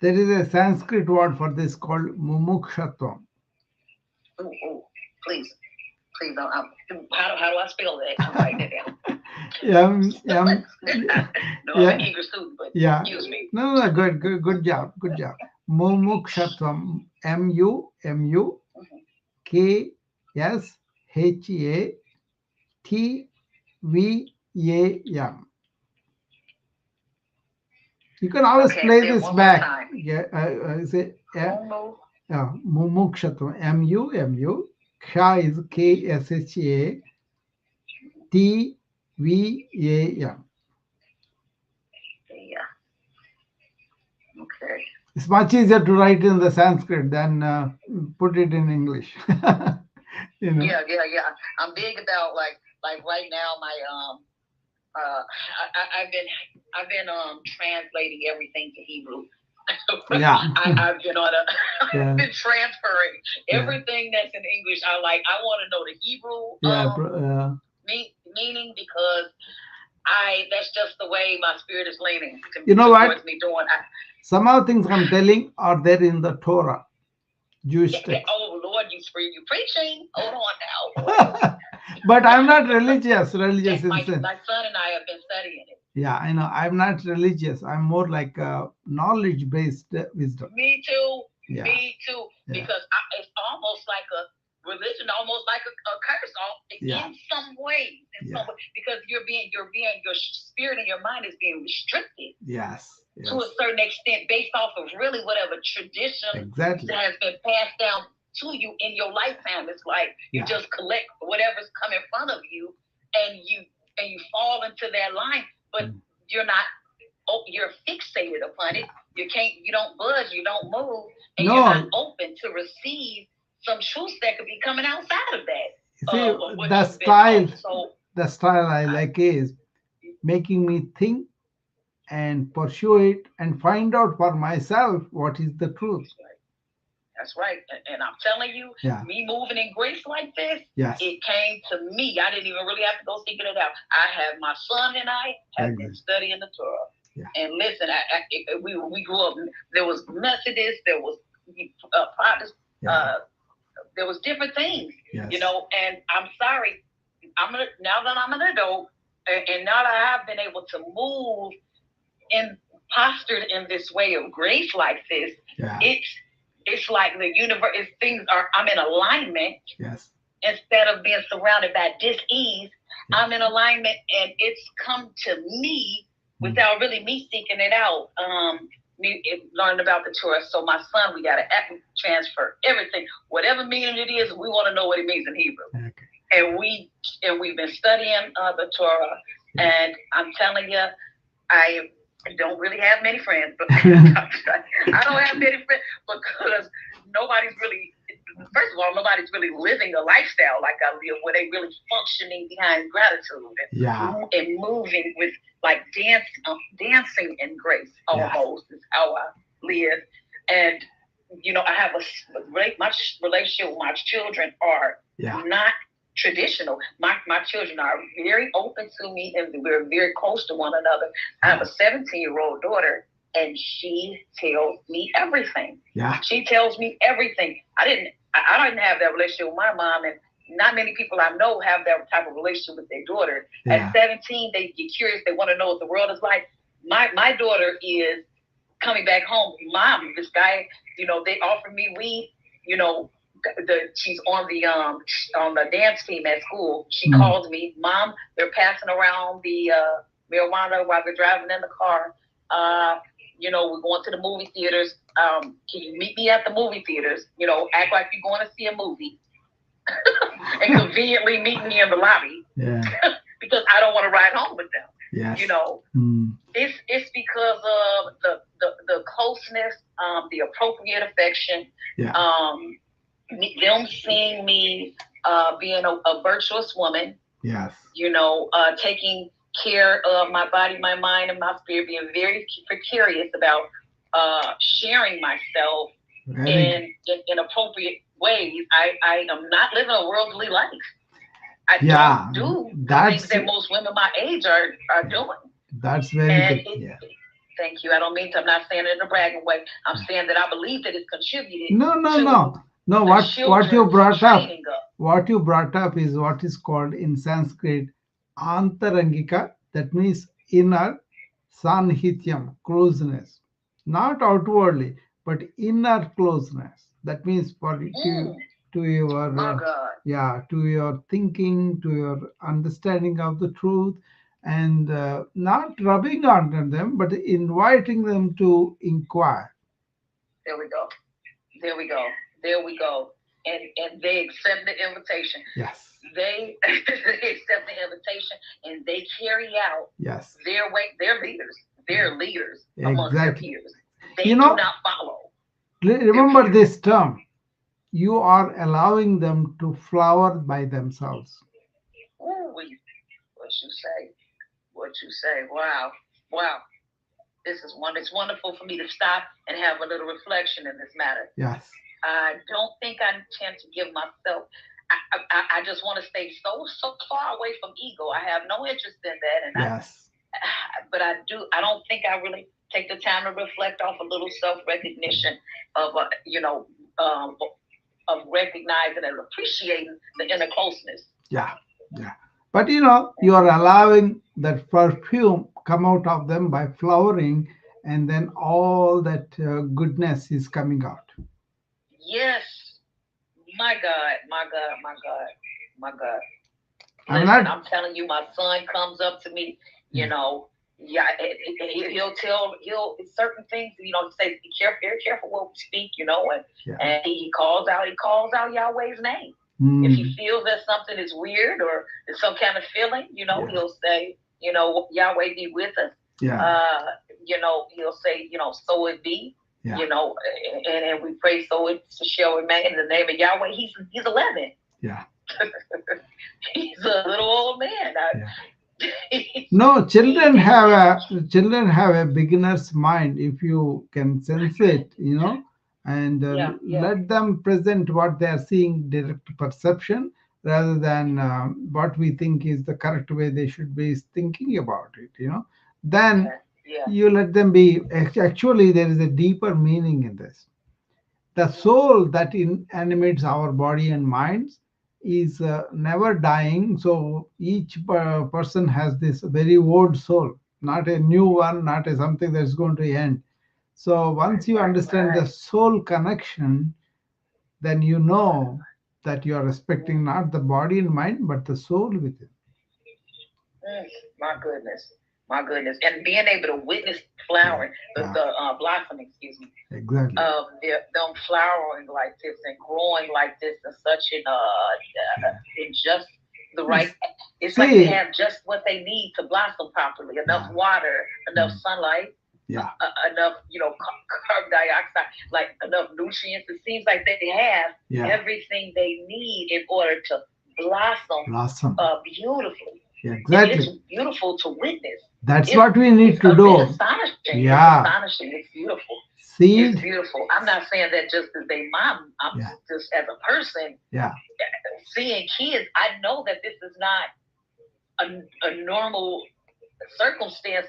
There is a Sanskrit word for this called mumukshatvam. Ooh, please don't. How do I spell that? I'm writing it down. No, I'm an eager student, but excuse me. No, good job. Mumukshatvam, MUMUKSHATVAM. You can always play this back. Say Mumukshatvam, MUMU. Kha is KSHATVAM. Okay. It's much easier to write in the Sanskrit than put it in English. You know? Yeah. I'm big about like right now. My I've been translating everything to Hebrew. I've been I've been transferring everything that's in English. I want to know the Hebrew meaning, because that's just the way my spirit is leaning. You know what? Some of the things I'm telling are there in the Torah, Jewish text. Oh Lord, you preaching? Hold on now. But I'm not religious. My son and I have been studying it. Yeah, I know. I'm not religious. I'm more like a knowledge-based wisdom. Me too. Yeah. Me too. Because it's almost like a religion, almost like a curse, in some ways. Because your spirit and your mind is being restricted. Yes. To a certain extent, based off of really whatever tradition that has been passed down to you in your lifetime. It's like you just collect whatever's come in front of you, and you fall into that line, but you're not. You're fixated upon it. You don't budge. You don't move, and you're not open to receive some truths that could be coming outside of that. See, the style I like is making me think and pursue it and find out for myself what is the truth. That's right. And I'm telling you, me moving in grace like this, it came to me. I didn't even really have to go seeking it out. My son and I have been studying the Torah. Yeah. And listen, we grew up, there was Methodist, there was Protestant, there was different things, you know, and I'm sorry, now that I'm an adult, and now that I have been able to move and postured in this way of grace like this, it's like the universe, I'm in alignment. Yes. Instead of being surrounded by dis-ease, I'm in alignment, and it's come to me without really me seeking it out. Learned about the Torah. So my son, we got to transfer everything, whatever meaning it is. We want to know what it means in Hebrew. Okay. And we've been studying the Torah, and I'm telling you, I don't really have many friends, but I don't have many friends because nobody's really living a lifestyle like I live, where they really functioning behind gratitude and moving with like dancing in grace almost is how I live. And you know, I have my relationship with my children are not traditional. My children are very open to me, and we're very close to one another. I have a 17-year-old daughter, and she tells me everything. Yeah. She tells me everything. I didn't have that relationship with my mom, and not many people I know have that type of relationship with their daughter. Yeah. At 17, they get curious. They want to know what the world is like. My daughter is coming back home. Mom, this guy, you know, they offered me weed. You know, she's on the dance team at school. She calls me, Mom, they're passing around the marijuana while they're driving in the car. You know, we're going to the movie theaters. Can you meet me at the movie theaters? You know, act like you're going to see a movie. And conveniently meet me in the lobby. Yeah. Because I don't want to ride home with them. Yes. You know, it's because of the closeness, the appropriate affection, them seeing me being a virtuous woman. Yes. You know, taking care of my body, my mind, and my spirit, being very curious about sharing myself in appropriate ways. I am not living a worldly life. I don't do the things that most women my age are doing. That's very good. Thank you. I don't mean to. I'm not saying it in a bragging way. I'm saying that I believe that it's contributed. No. No, the what you children's brought up, training up. what you brought up is what is called in Sanskrit antarangika. That means inner sanhityam, closeness, not outwardly, but inner closeness. That means for to your My God. yeah, to your thinking, to your understanding of the truth, and not rubbing on them, but inviting them to inquire. There we go. There we go. There we go. And they accept the invitation. Yes. They accept the invitation and they carry out Yes. their way. They're leaders. They're leaders amongst Exactly. their peers. They You do know, not follow. remember this term. You are allowing them to flower by themselves. Ooh, what you say? What you say? Wow. Wow. This is one. It's wonderful for me to stop and have a little reflection in this matter. Yes. I don't think I intend to give myself. I just want to stay so far away from ego. I have no interest in that, and yes. But I do. I don't think I really take the time to reflect off a little self-recognition of of recognizing and appreciating the inner closeness. Yeah, yeah. But you are allowing that perfume come out of them by flowering, and then all that goodness is coming out. Yes. My God, my God, my God, my God. Listen, I'm telling you, my son comes up to me, yeah, he'll certain things, say, be careful, very careful what we speak, and he calls out Yahweh's name. If he feels that something is weird or there's some kind of feeling, he'll say, Yahweh be with us. Yeah. He'll say, so it be. Yeah. And we pray so it shall remain in the name of Yahweh. He's 11. Yeah. He's a little old man. No, children have a beginner's mind if you can sense it, and let them present what they are seeing, direct perception, rather than what we think is the correct way they should be thinking about it, then you let them be. Actually, there is a deeper meaning in this. The soul that animates our body and minds is never dying. So each person has this very old soul, not a new one, not a something that's going to end. So once you understand the soul connection, then you know that you are respecting not the body and mind, but the soul within. My goodness. My goodness. And being able to witness flowering, the blossoming, excuse me. Exactly. Them flowering like this and growing like this in such in just the right. It's like they have just what they need to blossom properly. Enough water, enough sunlight. Yeah. Enough, carbon dioxide, like enough nutrients. It seems like they have everything they need in order to blossom. Beautifully. Yeah, exactly. It's beautiful to witness. That's what we need to do. Astonishing. Yeah. It's astonishing. It's beautiful. Seed. It's beautiful. I'm not saying that just as a mom. I'm just as a person. Yeah. Seeing kids, I know that this is not a normal circumstance.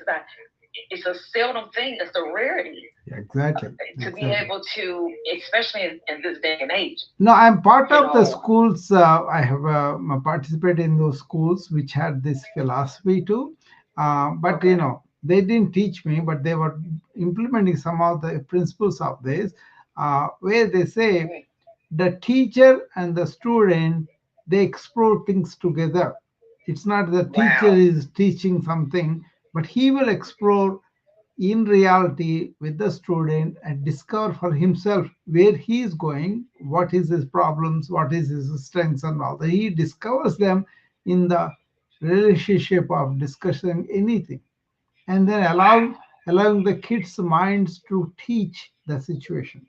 It's a seldom thing. It's a rarity. Yeah, exactly. To be able to, especially in this day and age. No, I'm part of the schools. I have participated in those schools which had this philosophy too. But they didn't teach me, but they were implementing some of the principles of this, where they say the teacher and the student, they explore things together. It's not the teacher is teaching something, but he will explore in reality with the student and discover for himself where he is going, what is his problems, what is his strengths and all that. He discovers them in the relationship of discussing anything, and then allowing the kids' minds to teach the situation.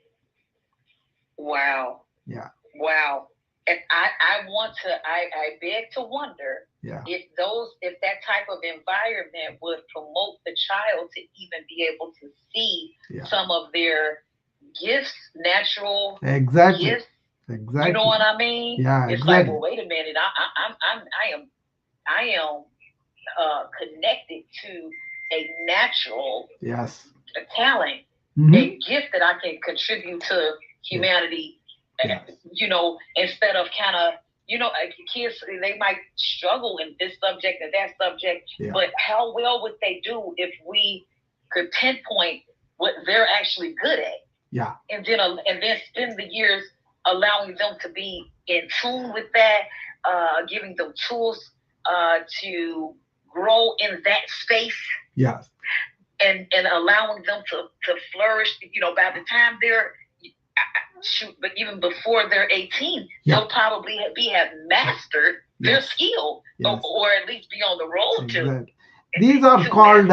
Wow. Yeah. Wow. And I beg to wonder if that type of environment would promote the child to even be able to see some of their gifts, natural gifts. Exactly. You know what I mean? Yeah. It's exactly. like, well, wait a minute. I am connected to a natural talent, a gift that I can contribute to humanity Yes. Instead of kind of, kids, they might struggle in this subject and that subject, Yeah. but how well would they do if we could pinpoint what they're actually good at? Yeah. And then spend the years allowing them to be in tune with that, giving them tools to grow in that space. Yes. And allowing them to flourish. By the time they're but even before they're 18, they'll probably have mastered their skill, or at least be on the road to. These are called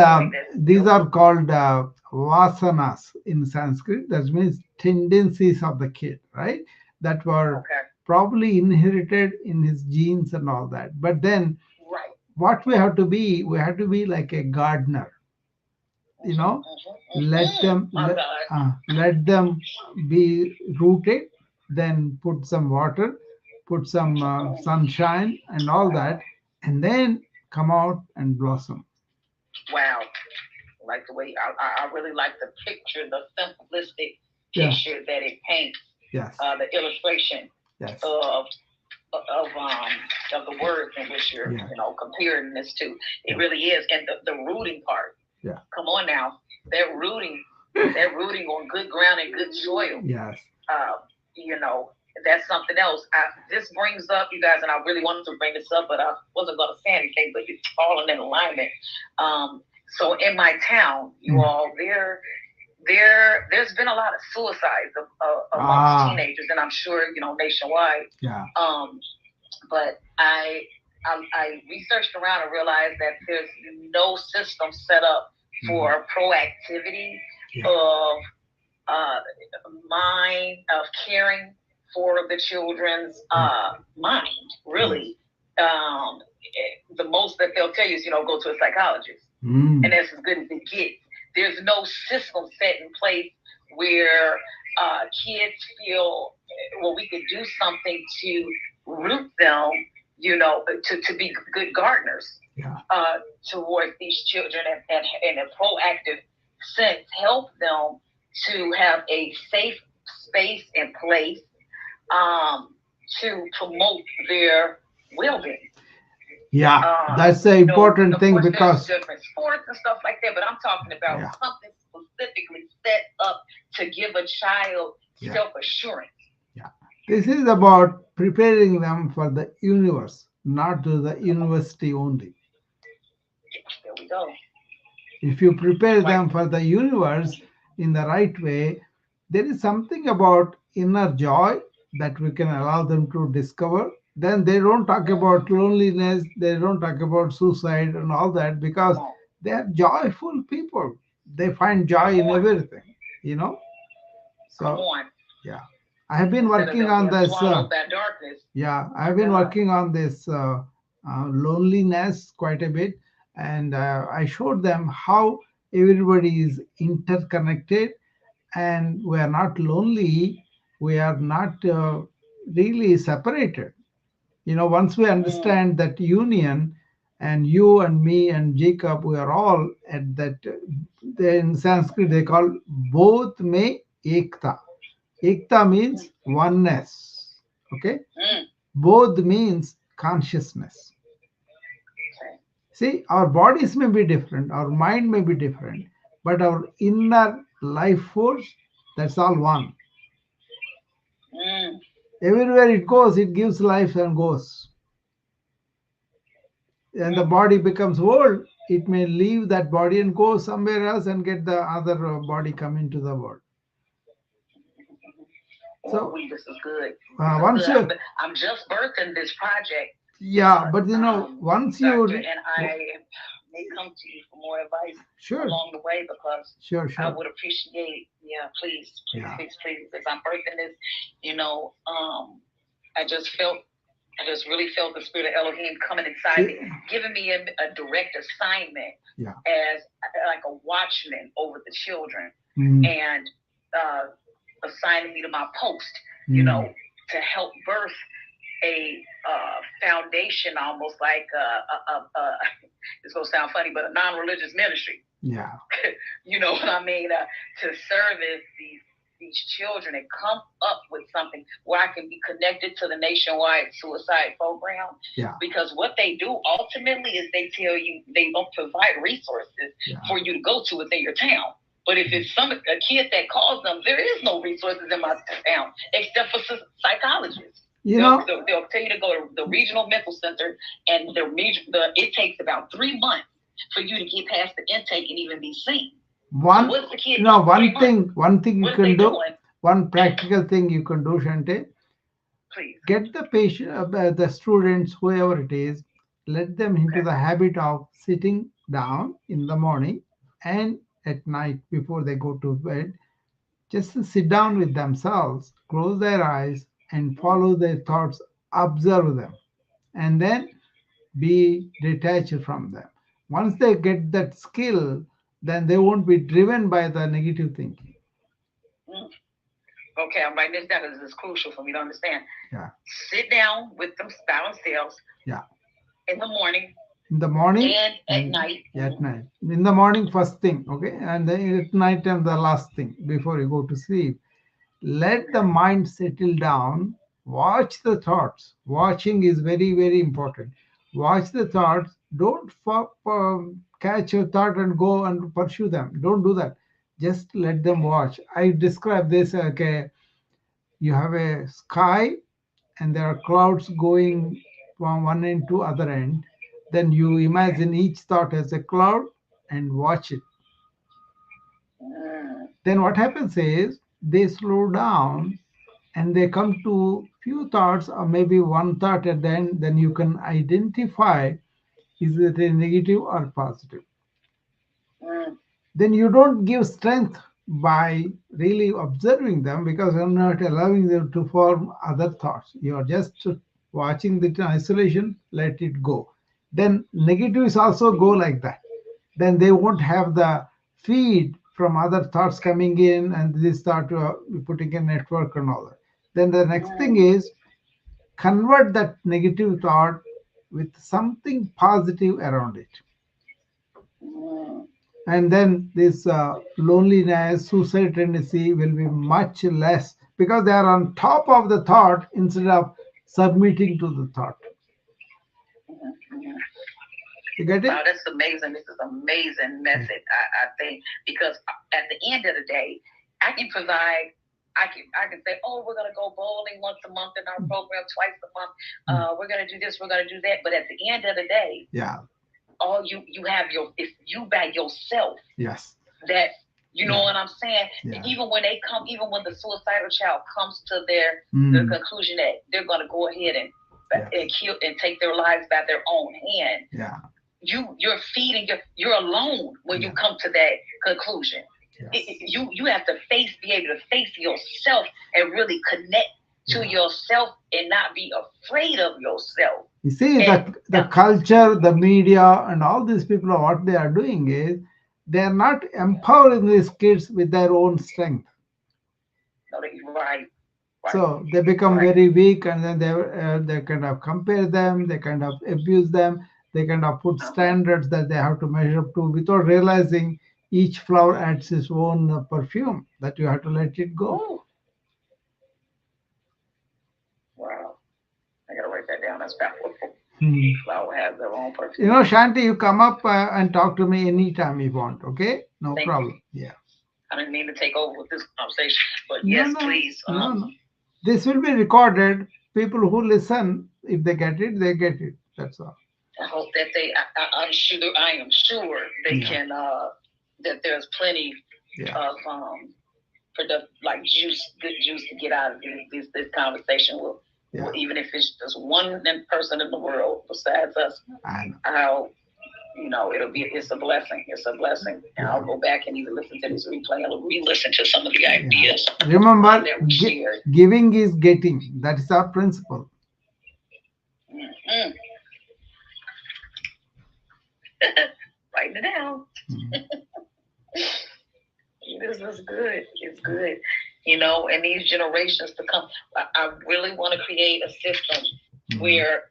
vasanas in Sanskrit. That means tendencies of the kid, right? That were probably inherited in his genes and all that. But then, what we have to be like a gardener. Let them be rooted, then put some water, put some sunshine and all that, and then come out and blossom. Wow. Like the way I really like the picture, the simplistic picture that it paints. Yes. The illustration of the words in which you're comparing this to. It really is. And the rooting part. Yeah. Come on now. They're rooting on good ground and good soil. Yes. That's something else. This brings up, you guys, and I really wanted to bring this up, but I wasn't going to say anything, but you're falling in alignment. So in my town, you all, there's been a lot of suicides amongst teenagers, and I'm sure, nationwide. Yeah. But I researched around and realized that there's no system set up for proactivity of caring for the children's mind. Really, the most that they'll tell you is, go to a psychologist, and that's as good as it gets. There's no system set in place where kids feel, we could do something to root them, to be good gardeners towards these children, and in a proactive sense, help them to have a safe space and place to promote their well-being. Yeah, that's the important thing, because different sports and stuff like that, but I'm talking about something specifically set up to give a child self-assurance. Yeah, this is about preparing them for the universe, not to the university only. There we go. If you prepare them for the universe in the right way, there is something about inner joy that we can allow them to discover. Then they don't talk about loneliness, they don't talk about suicide and all that, because they are joyful people. They find joy in everything, So, yeah, I have been working on this. Yeah, I have been working on this loneliness quite a bit, and I showed them how everybody is interconnected, and we are not lonely. We are not really separated. Once we understand that union, and you and me and Jacob, we are all at that. In Sanskrit, they call both me ekta. Ekta means oneness. Okay? Both means consciousness. See, our bodies may be different, our mind may be different, but our inner life force, that's all one. Everywhere it goes, it gives life and goes. And the body becomes old, it may leave that body and go somewhere else and get the other body come into the world. So this is good. Once good. I'm just birthing this project. Yeah, but once you and I may come to you for more advice along the way, because I would appreciate. Please, because I'm birthing this. I just really felt the spirit of Elohim coming inside me, giving me a direct assignment as like a watchman over the children, and assigning me to my post, to help birth a foundation, almost like it's gonna sound funny, but a non-religious ministry. Yeah. You know what I mean? To service these these children and come up with something where I can be connected to the nationwide suicide program. Yeah. Because what they do ultimately is they tell you they don't provide resources for you to go to within your town. But if it's a kid that calls them, there is no resources in my town except for psychologists. They'll tell you to go to the regional mental center, and it takes about 3 months for you to get past the intake and even be seen. One thing you can do, one practical thing you can do, Shante. Please. Get the patient, the students, whoever it is, let them into the habit of sitting down in the morning and at night before they go to bed. Just sit down with themselves, close their eyes, and follow their thoughts, observe them, and then be detached from them. Once they get that skill, then they won't be driven by the negative thinking. Okay, I'm writing this down because it's crucial for me to understand. Yeah. Sit down with them by themselves. Yeah. In the morning. In the morning and at night. At night. In the morning, first thing, okay, and then at night and the last thing before you go to sleep. Let the mind settle down. Watch the thoughts. Watching is very, very important. Watch the thoughts. Don't catch your thought and go and pursue them. Don't do that. Just let them watch. I describe this, okay, you have a sky and there are clouds going from one end to other end. Then you imagine each thought as a cloud and watch it. Then what happens is they slow down and they come to few thoughts or maybe one thought at the end. Then you can identify, is it a negative or positive? Then you don't give strength by really observing them, because you're not allowing them to form other thoughts. You're just watching the isolation, let it go. Then negatives also go like that. Then they won't have the feed from other thoughts coming in, and they start putting a network and all that. Then the next thing is convert that negative thought with something positive around it. And then this loneliness, suicide tendency will be much less, because they are on top of the thought instead of submitting to the thought. You get it? Wow, that's amazing. This is an amazing method, I think, because at the end of the day, I can provide. I can say, oh, we're gonna go bowling once a month in our program, twice a month. We're gonna do this, we're gonna do that. But at the end of the day, all you have it's you by yourself. Yes. That you know what I'm saying? Yeah. Even when the suicidal child comes to their conclusion that they're gonna go ahead and kill and take their lives by their own hand. Yeah. You're feeding you're alone when you come to that conclusion. Yes. You have to be able to face yourself and really connect to yourself and not be afraid of yourself. You see, the culture, the media, and all these people, what they are doing is they are not empowering these kids with their own strength. No, right. So they become very weak, and then they kind of compare them, they kind of abuse them, they kind of put standards that they have to measure up to without realizing each flower adds its own perfume, that you have to let it go. Ooh. Wow. I got to write that down. That's powerful. Flower has their own perfume. You know, Shanti, you come up and talk to me anytime you want, okay? No Thank problem. You. Yeah. I didn't mean to take over with this conversation, but yes, please. No. This will be recorded. People who listen, if they get it, they get it. That's all. I hope that I am sure they can, that there's plenty of product, like good juice to get out of this conversation with. Even if it's just one person in the world besides us, it's a blessing. It's a blessing. And I'll go back and even listen to this replay. I'll re-listen to some of the ideas. Remember, giving is getting. That is our principle. Mm-hmm. Writing it down. This is good. It's good. And these generations to come, I really want to create a system where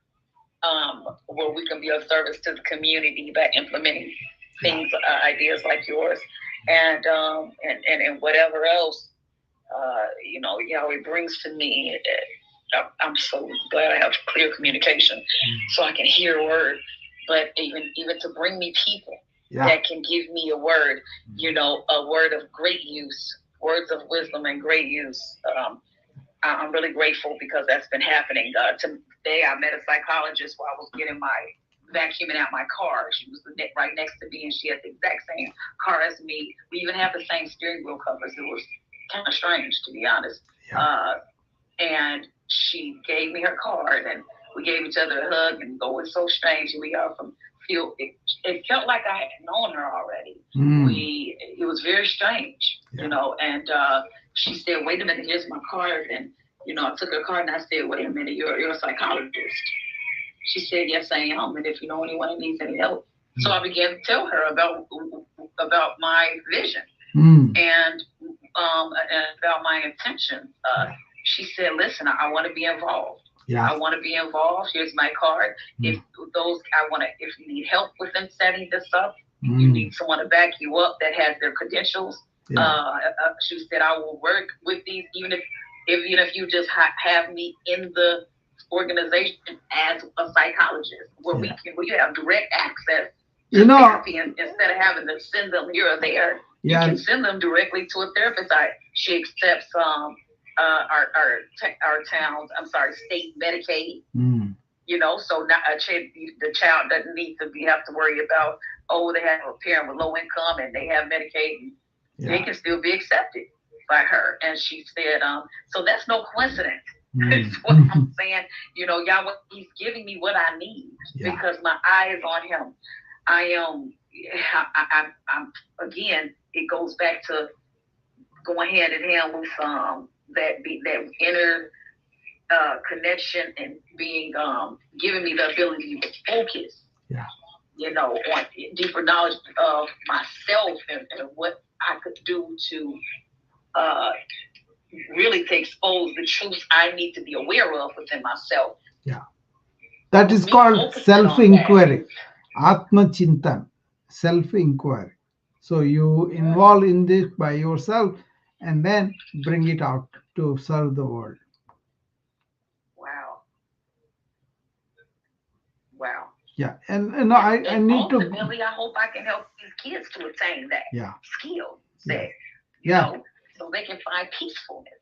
we can be of service to the community by implementing things, ideas like yours, and whatever else Yahweh brings to me. I'm so glad I have clear communication, so I can hear a word. But even to bring me people that can give me a word, a word of great use, words of wisdom and great use. I'm really grateful because that's been happening. Today I met a psychologist while I was getting my vacuuming out my car. She was right next to me, and she had the exact same car as me. We even have the same steering wheel covers. It was kind of strange, to be honest. And she gave me her card, and we gave each other a hug, and it was so strange. We are from field. It felt like I had known her already. It was very strange, and she said, "Wait a minute, here's my card." And I took her card, and I said, "Wait a minute, you're a psychologist." She said, "Yes, I am. And if you know anyone that needs any help." So I began to tell her about my vision and about my intention. She said, "Listen, I want to be involved. I want to be involved. Here's my card. If you need help with them setting this up, you need someone to back you up that has their credentials." She said, "I will work with these, even if you just have me in the organization as a psychologist, where you have direct access to therapy, and instead of having to send them here or there, you can send them directly to a therapist." She accepts our town's state Medicaid. So now the child doesn't need to have to worry about, they have a parent with low income and they have Medicaid. They can still be accepted by her. And she said, so that's no coincidence. That's what I'm saying. Yahweh, he's giving me what I need because my eye is on him. I'm again, it goes back to going hand in hand with that inner connection and being giving me the ability to focus. On deeper knowledge of myself and what I could do to really to expose the truths I need to be aware of within myself. That is called self-inquiry. Atma Chintan, self-inquiry. So you involve in this by yourself and then bring it out to serve the world. Wow. Yeah, and I need to. Ultimately, I hope I can help these kids to attain that skill set. So they can find peacefulness.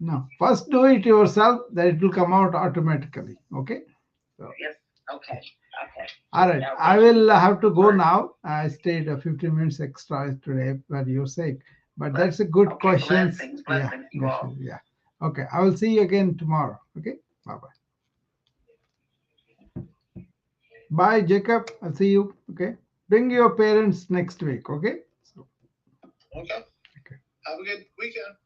No, first do it yourself, then it will come out automatically. Okay. So. Yes. Okay. All right. I will have to go now. I stayed 15 minutes extra today for your sake, but that's a good question. Blessings, you all. Okay. I will see you again tomorrow. Okay. Bye-bye. Bye, Jacob. I'll see you. Okay. Bring your parents next week. Okay. Okay. Have a good weekend.